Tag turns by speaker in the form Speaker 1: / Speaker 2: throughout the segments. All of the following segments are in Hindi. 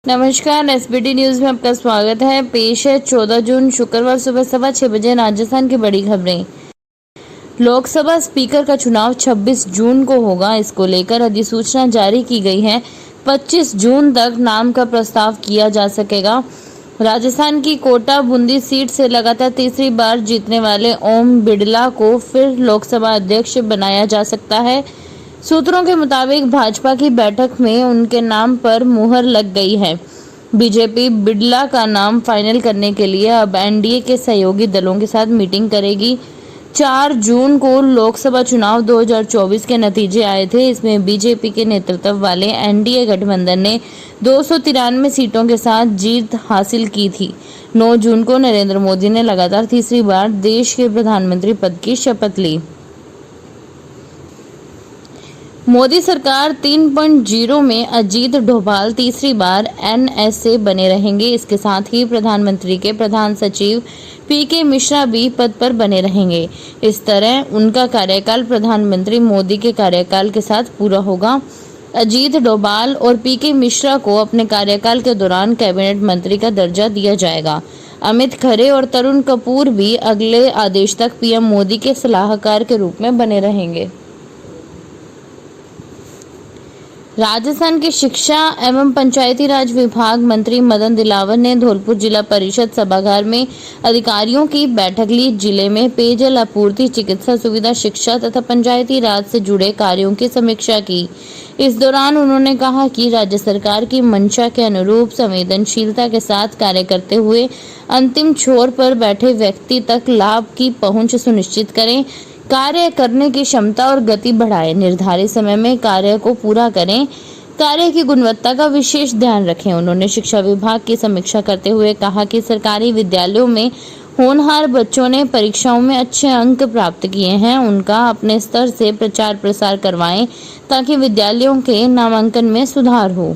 Speaker 1: नमस्कार, एसबीटी न्यूज में आपका स्वागत है। पेश है 14 जून शुक्रवार सुबह 6:15 बजे राजस्थान की बड़ी खबरें। लोकसभा स्पीकर का चुनाव 26 जून को होगा। इसको लेकर अधिसूचना जारी की गई है। 25 जून तक नाम का प्रस्ताव किया जा सकेगा। राजस्थान की कोटा बूंदी सीट से लगातार तीसरी बार जीतने वाले ओम बिड़ला को फिर लोकसभा अध्यक्ष बनाया जा सकता है। सूत्रों के मुताबिक भाजपा की बैठक में उनके नाम पर मुहर लग गई है। बीजेपी बिड़ला का नाम फाइनल करने के लिए अब एनडीए के सहयोगी दलों के साथ मीटिंग करेगी। 4 जून को लोकसभा चुनाव 2024 के नतीजे आए थे। इसमें बीजेपी के नेतृत्व वाले एनडीए गठबंधन ने 293 सीटों के साथ जीत हासिल की थी। 9 जून को नरेंद्र मोदी ने लगातार तीसरी बार देश के प्रधानमंत्री पद की शपथ ली। मोदी सरकार 3.0 में अजीत डोभाल तीसरी बार एनएसए बने रहेंगे। इसके साथ ही प्रधानमंत्री के प्रधान सचिव पीके मिश्रा भी पद पर बने रहेंगे। इस तरह उनका कार्यकाल प्रधानमंत्री मोदी के कार्यकाल के साथ पूरा होगा। अजीत डोभाल और पीके मिश्रा को अपने कार्यकाल के दौरान कैबिनेट मंत्री का दर्जा दिया जाएगा। अमित खरे और तरुण कपूर भी अगले आदेश तक पीएम मोदी के सलाहकार के रूप में बने रहेंगे। राजस्थान के शिक्षा एवं पंचायती राज विभाग मंत्री मदन दिलावर ने धौलपुर जिला परिषद सभागार में अधिकारियों की बैठक ली। जिले में पेयजल आपूर्ति, चिकित्सा सुविधा, शिक्षा तथा पंचायती राज से जुड़े कार्यों की समीक्षा की। इस दौरान उन्होंने कहा कि राज्य सरकार की मंशा के अनुरूप संवेदनशीलता के साथ कार्य करते हुए अंतिम छोर पर बैठे व्यक्ति तक लाभ की पहुंच सुनिश्चित करें। कार्य करने की क्षमता और गति बढ़ाएं, निर्धारित समय में कार्य को पूरा करें, कार्य की गुणवत्ता का विशेष ध्यान रखें। उन्होंने शिक्षा विभाग की समीक्षा करते हुए कहा कि सरकारी विद्यालयों में होनहार बच्चों ने परीक्षाओं में अच्छे अंक प्राप्त किए हैं, उनका अपने स्तर से प्रचार प्रसार करवाएं ताकि विद्यालयों के नामांकन में सुधार हो।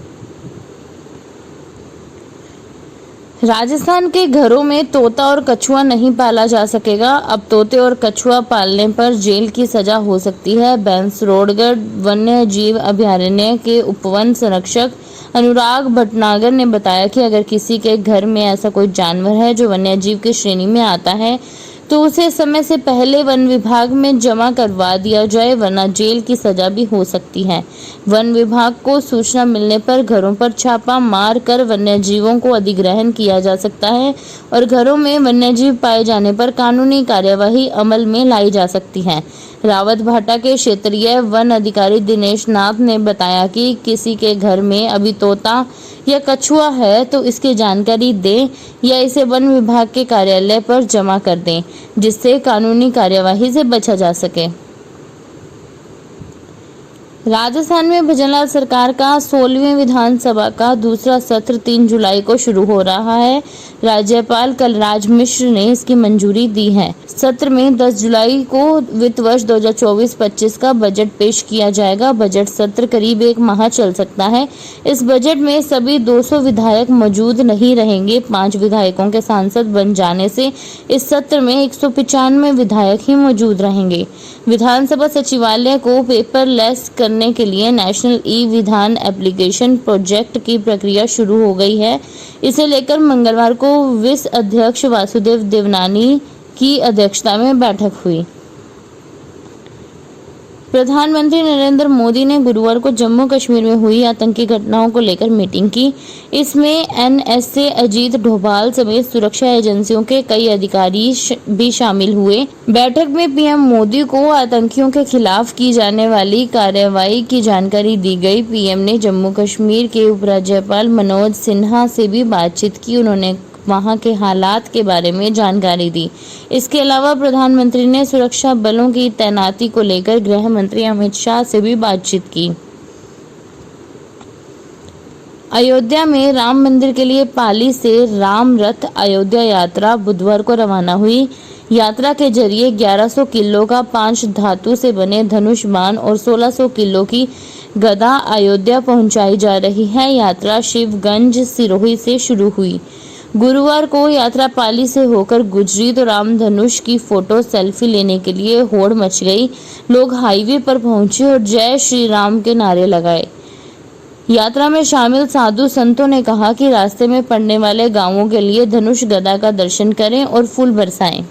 Speaker 1: राजस्थान के घरों में तोता और कछुआ नहीं पाला जा सकेगा। अब तोते और कछुआ पालने पर जेल की सजा हो सकती है। बैंसरोडगढ़ वन्य जीव अभयारण्य के उपवन संरक्षक अनुराग भटनागर ने बताया कि अगर किसी के घर में ऐसा कोई जानवर है जो वन्य जीव की श्रेणी में आता है तो उसे समय से पहले वन विभाग में जमा करवा दिया जाए, वरना जेल की सजा भी हो सकती है। वन विभाग को सूचना मिलने पर घरों पर छापा मार कर वन्य जीवों को अधिग्रहण किया जा सकता है और घरों में वन्य जीव पाए जाने पर कानूनी कार्यवाही अमल में लाई जा सकती है। रावत भाटा के क्षेत्रीय वन अधिकारी दिनेश नाथ ने बताया कि किसी के घर में अभी तोता या कछुआ है तो इसकी जानकारी दें या इसे वन विभाग के कार्यालय पर जमा कर दें, जिससे कानूनी कार्यवाही से बचा जा सके। राजस्थान में भजनलाल सरकार का 16वीं विधानसभा का दूसरा सत्र 3 जुलाई को शुरू हो रहा है। राज्यपाल कलराज मिश्र ने इसकी मंजूरी दी है। सत्र में 10 जुलाई को वित्त वर्ष 2024-25 का बजट पेश किया जाएगा। बजट सत्र करीब 1 माह चल सकता है। इस बजट में सभी 200 विधायक मौजूद नहीं रहेंगे। 5 विधायकों के सांसद बन जाने से इस सत्र में 195 विधायक ही मौजूद रहेंगे। विधानसभा सचिवालय को पेपरलेस करने के लिए नेशनल ई विधान एप्लीकेशन प्रोजेक्ट की प्रक्रिया शुरू हो गई है। इसे लेकर मंगलवार को विस अध्यक्ष वासुदेव देवनानी की अध्यक्षता में बैठक हुई। प्रधानमंत्री नरेंद्र मोदी ने गुरुवार को जम्मू कश्मीर में हुई आतंकी घटनाओं को लेकर मीटिंग की। इसमें एनएसए अजीत डोभाल समेत सुरक्षा एजेंसियों के कई अधिकारी भी शामिल हुए। बैठक में पीएम मोदी को आतंकियों के खिलाफ की जाने वाली कार्रवाई की जानकारी दी गई। पीएम ने जम्मू कश्मीर के उपराज्यपाल मनोज सिन्हा से भी बातचीत की। उन्होंने वहां के हालात के बारे में जानकारी दी। इसके अलावा प्रधानमंत्री ने सुरक्षा बलों की तैनाती को लेकर गृह मंत्री अमित शाह से भी बातचीत की। अयोध्या में राम मंदिर के लिए पाली से राम रथ अयोध्या यात्रा बुधवार को रवाना हुई। यात्रा के जरिए 1100 किलो का 5 धातु से बने धनुष बाण और 1600 किलो की गदा अयोध्या पहुंचाई जा रही है। यात्रा शिवगंज सिरोही से शुरू हुई। गुरुवार को यात्रा पाली से होकर गुजरी तो रामधनुष की फोटो सेल्फी लेने के लिए होड़ मच गई। लोग हाईवे पर पहुंचे और जय श्री राम के नारे लगाए। यात्रा में शामिल साधु संतों ने कहा कि रास्ते में पड़ने वाले गांवों के लिए धनुष गदा का दर्शन करें और फूल बरसाएं।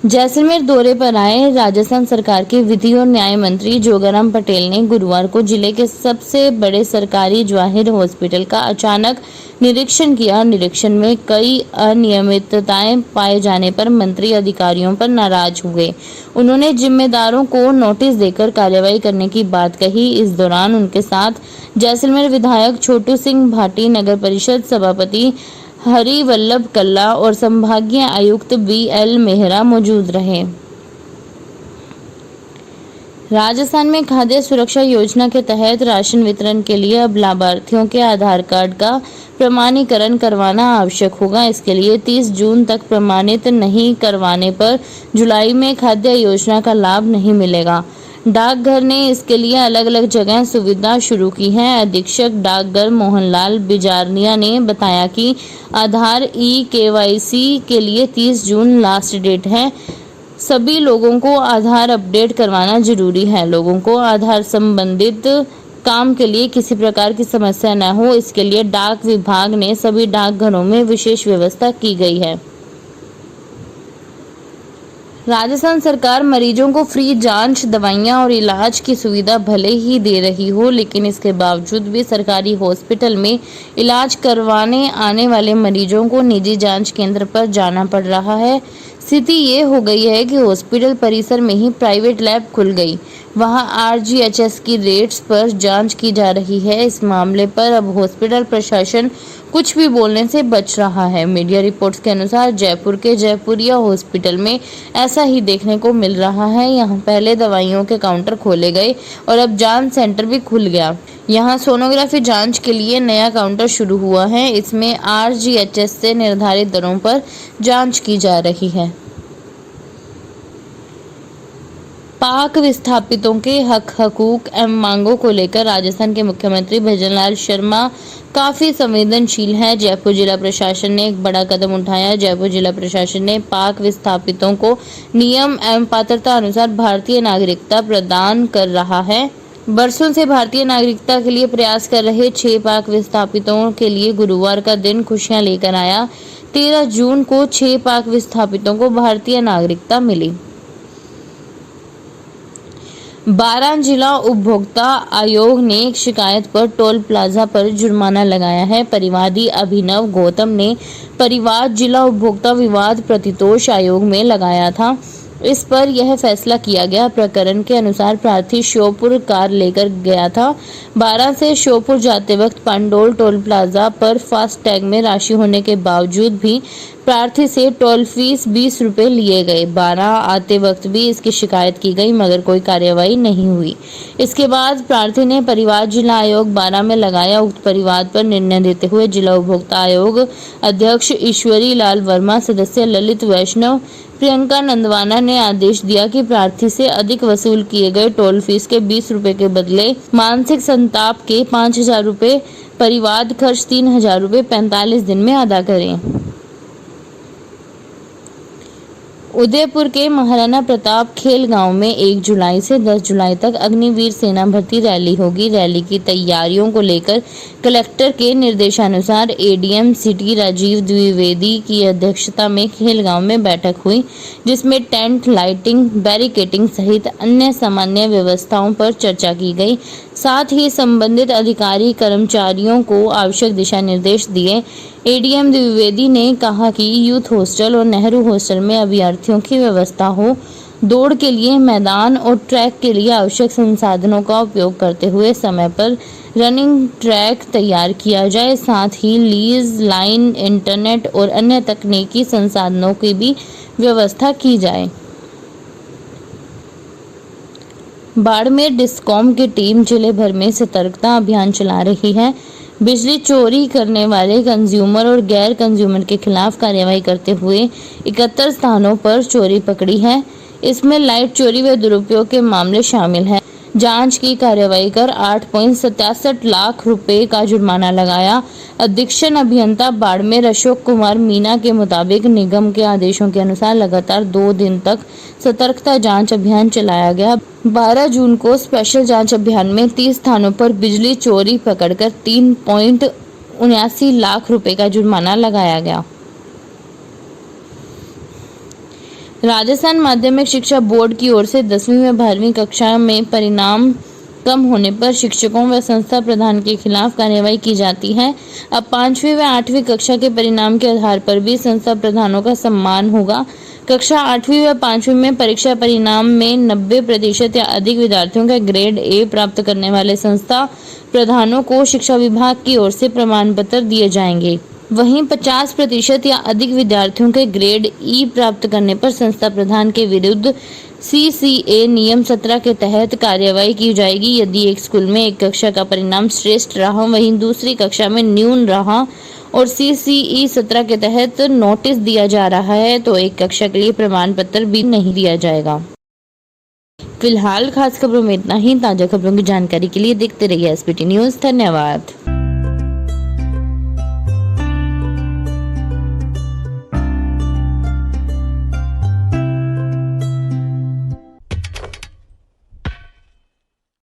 Speaker 1: जैसलमेर दौरे पर आए राजस्थान सरकार के विधि और न्याय मंत्री जोगाराम पटेल ने गुरुवार को जिले के सबसे बड़े सरकारी जवाहिर हॉस्पिटल का अचानक निरीक्षण किया। निरीक्षण में कई अनियमितताएं पाए जाने पर मंत्री अधिकारियों पर नाराज हुए। उन्होंने जिम्मेदारों को नोटिस देकर कार्रवाई करने की बात कही। इस दौरान उनके साथ जैसलमेर विधायक छोटू सिंह भाटी, नगर परिषद सभापति हरिवल्लभ कल्ला और संभागीय आयुक्त BL मेहरा मौजूद रहे। राजस्थान में खाद्य सुरक्षा योजना के तहत राशन वितरण के लिए अब लाभार्थियों के आधार कार्ड का प्रमाणीकरण करवाना आवश्यक होगा। इसके लिए 30 जून तक प्रमाणित नहीं करवाने पर जुलाई में खाद्य योजना का लाभ नहीं मिलेगा। डाकघर ने इसके लिए अलग अलग जगह सुविधा शुरू की है। अधीक्षक डाकघर मोहनलाल बिजारनिया ने बताया कि आधार KYC के लिए 30 जून लास्ट डेट है। सभी लोगों को आधार अपडेट करवाना जरूरी है। लोगों को आधार संबंधित काम के लिए किसी प्रकार की समस्या न हो, इसके लिए डाक विभाग ने सभी डाकघरों में विशेष व्यवस्था की गई है। राजस्थान सरकार मरीजों को फ्री जांच, दवाइयां और इलाज की सुविधा भले ही दे रही हो, लेकिन इसके बावजूद भी सरकारी हॉस्पिटल में इलाज करवाने आने वाले मरीजों को निजी जांच केंद्र पर जाना पड़ रहा है। स्थिति ये हो गई है कि हॉस्पिटल परिसर में ही प्राइवेट लैब खुल गई, वहां RGHS की रेट्स पर जांच की जा रही है। इस मामले पर अब हॉस्पिटल प्रशासन कुछ भी बोलने से बच रहा है। मीडिया रिपोर्ट्स के अनुसार जयपुर के जयपुरिया हॉस्पिटल में ऐसा ही देखने को मिल रहा है। यहां पहले दवाइयों के काउंटर खोले गए और अब जांच सेंटर भी खुल गया। यहां सोनोग्राफी जांच के लिए नया काउंटर शुरू हुआ है। इसमें RGHS से निर्धारित दरों पर जांच की जा रही है। पाक विस्थापितों के हकूक एवं मांगों को लेकर राजस्थान के मुख्यमंत्री भजनलाल शर्मा काफी संवेदनशील है। जयपुर जिला प्रशासन ने एक बड़ा कदम उठाया। जयपुर जिला प्रशासन ने पाक विस्थापितों को नियम एवं पात्रता अनुसार भारतीय नागरिकता प्रदान कर रहा है। बरसों से भारतीय नागरिकता के लिए प्रयास कर रहे 6 पाक विस्थापितों के लिए गुरुवार का दिन खुशियां लेकर आया। 13 जून को 6 पाक विस्थापितों को भारतीय नागरिकता मिली। 12 जिला उपभोक्ता आयोग ने एक शिकायत पर टोल प्लाजा पर जुर्माना लगाया है। परिवादी अभिनव गौतम ने परिवाद जिला उपभोक्ता विवाद प्रतितोष आयोग में लगाया था। इस पर यह फैसला किया गया। प्रकरण के अनुसार प्रार्थी श्योपुर कार लेकर गया था। 12 से श्योपुर जाते वक्त पांडोल टोल प्लाजा पर फास्ट टैग में राशि होने के बावजूद भी प्रार्थी से टोल फीस 20 रुपए लिए गए। 12 आते वक्त भी इसकी शिकायत की गई मगर कोई कार्यवाही नहीं हुई। इसके बाद प्रार्थी ने परिवाद जिला आयोग 12 में लगाया। उक्त परिवाद पर निर्णय देते हुए जिला उपभोक्ता आयोग अध्यक्ष ईश्वरी लाल वर्मा, सदस्य ललित वैष्णव, प्रियंका नंदवाना ने आदेश दिया कि प्रार्थी से अधिक वसूल किए गए टोल फीस के 20 रुपए के बदले मानसिक संताप के 5000 रुपए, परिवाद खर्च 3000 रुपए 45 दिन में अदा करें। उदयपुर के महाराणा प्रताप खेल गांव में 1 जुलाई से 10 जुलाई तक अग्निवीर सेना भर्ती रैली होगी। रैली की तैयारियों को लेकर कलेक्टर के निर्देशानुसार ADM सिटी राजीव द्विवेदी की अध्यक्षता में खेल गांव में बैठक हुई, जिसमें टेंट, लाइटिंग, बैरिकेटिंग सहित अन्य सामान्य व्यवस्थाओं पर चर्चा की गई। साथ ही संबंधित अधिकारी कर्मचारियों को आवश्यक दिशा निर्देश दिए। ADM द्विवेदी ने कहा कि यूथ हॉस्टल और नेहरू हॉस्टल में अभ्यर्थियों की व्यवस्था हो। दौड़ के लिए मैदान और ट्रैक के लिए आवश्यक संसाधनों का उपयोग करते हुए समय पर रनिंग ट्रैक तैयार किया जाए। साथ ही लीज लाइन, इंटरनेट और अन्य तकनीकी संसाधनों की भी व्यवस्था की जाए। बाड़मेर डिस्कॉम की टीम जिले भर में सतर्कता अभियान चला रही है। बिजली चोरी करने वाले कंज्यूमर और गैर कंज्यूमर के खिलाफ कार्रवाई करते हुए 71 स्थानों पर चोरी पकड़ी है। इसमें लाइट चोरी व दुरुपयोग के मामले शामिल हैं। जांच की कार्रवाई कर 8.67 लाख रुपए का जुर्माना लगाया। अधीक्षण अभियंता बाड़मेर अशोक कुमार मीना के मुताबिक निगम के आदेशों के अनुसार लगातार 2 दिन तक सतर्कता जांच अभियान चलाया गया। 12 जून को स्पेशल जांच अभियान में 30 स्थानों पर बिजली चोरी पकड़कर 3.79 लाख रुपए का जुर्माना लगाया गया। राजस्थान माध्यमिक शिक्षा बोर्ड की ओर से 10वीं व 12वीं कक्षा में परिणाम कम होने पर शिक्षकों व संस्था प्रधान के खिलाफ कार्यवाही की जाती है। अब 5वीं व 8वीं कक्षा के परिणाम के आधार पर भी संस्था प्रधानों का सम्मान होगा। कक्षा 8वीं व 5वीं में परीक्षा परिणाम में 90% या अधिक विद्यार्थियों का ग्रेड ए प्राप्त करने वाले संस्था प्रधानों को शिक्षा विभाग की ओर से प्रमाण पत्र दिए जाएंगे। वहीं 50% या अधिक विद्यार्थियों के ग्रेड ई प्राप्त करने पर संस्था प्रधान के विरुद्ध CCA नियम 17 के तहत कार्यवाही की जाएगी। यदि एक स्कूल में एक कक्षा का परिणाम श्रेष्ठ रहा वहीं दूसरी कक्षा में न्यून रहा और CCE 17 के तहत नोटिस दिया जा रहा है तो एक कक्षा के लिए प्रमाण पत्र भी नहीं दिया जाएगा। फिलहाल खास खबरों में इतना ही। ताजा खबरों की जानकारी के लिए देखते रहिए SPT न्यूज। धन्यवाद।